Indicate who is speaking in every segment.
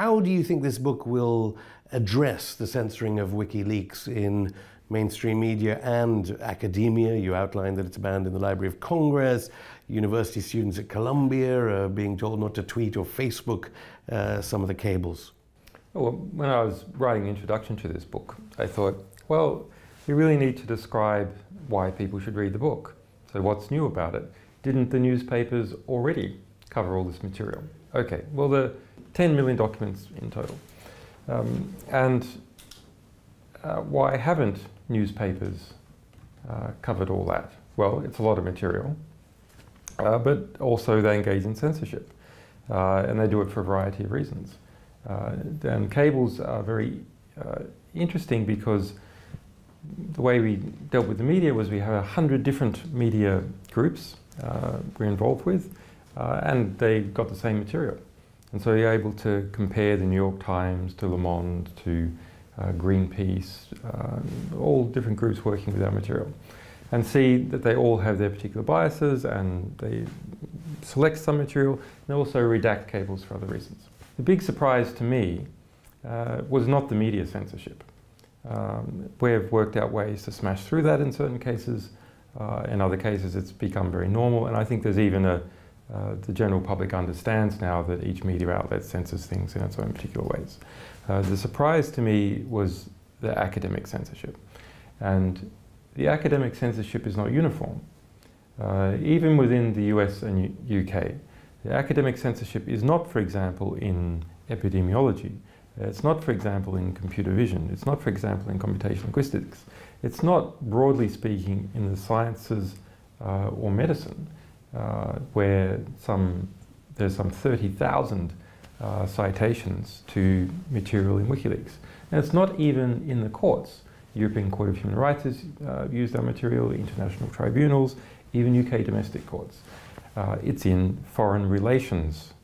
Speaker 1: How do you think this book will address the censoring of WikiLeaks in mainstream media and academia? You outlined that it's banned in the Library of Congress. University students at Columbia are being told not to tweet or Facebook some of the cables.
Speaker 2: Well, when I was writing the introduction to this book, I thought, well, we really need to describe why people should read the book. So what's new about it? Didn't the newspapers already cover all this material? Okay, well, there are 10 million documents in total. Why haven't newspapers covered all that? Well, it's a lot of material, but also they engage in censorship, and they do it for a variety of reasons. And cables are very interesting because the way we dealt with the media was we have 100 different media groups we're involved with, and they got the same material. And so you're able to compare the New York Times to Le Monde to Greenpeace, all different groups working with our material, and see that they all have their particular biases, and they select some material and also redact cables for other reasons. The big surprise to me was not the media censorship. We've worked out ways to smash through that in certain cases. In other cases it's become very normal, and I think there's even the general public understands now that each media outlet censors things in its own particular ways. The surprise to me was the academic censorship. And the academic censorship is not uniform. Even within the US and UK, the academic censorship is not, for example, in epidemiology. It's not, for example, in computer vision. It's not, for example, in computational linguistics. It's not, broadly speaking, in the sciences or medicine, where there's some 30,000 citations to material in WikiLeaks. And it's not even in the courts. European Court of Human Rights has used our material, international tribunals, even UK domestic courts. It's in foreign relations,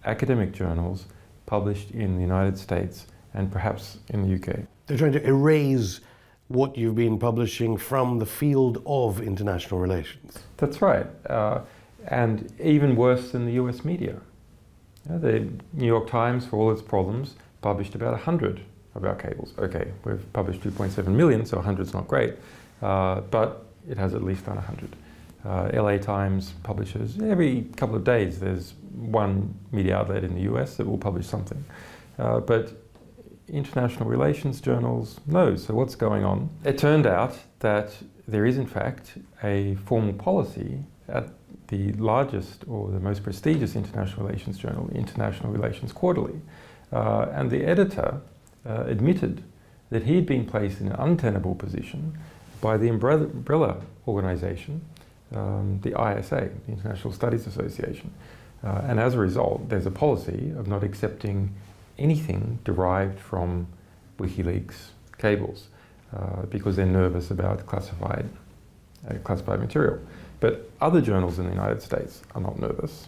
Speaker 2: academic journals published in the United States and perhaps in the UK.
Speaker 1: They're trying to erase what you've been publishing from the field of international relations.
Speaker 2: That's right. And even worse than the US media. The New York Times, for all its problems, published about 100 of our cables. Okay, we've published 2.7 million, so 100 is not great, but it has at least done 100. LA Times publishes, every couple of days there's one media outlet in the US that will publish something. But international relations journals, no. So what's going on? It turned out that there is in fact a formal policy at the largest or the most prestigious international relations journal, International Relations Quarterly. And the editor admitted that he had been placed in an untenable position by the umbrella organization, the ISA, the International Studies Association. And as a result, there's a policy of not accepting anything derived from WikiLeaks cables because they're nervous about classified material. But other journals in the United States are not nervous.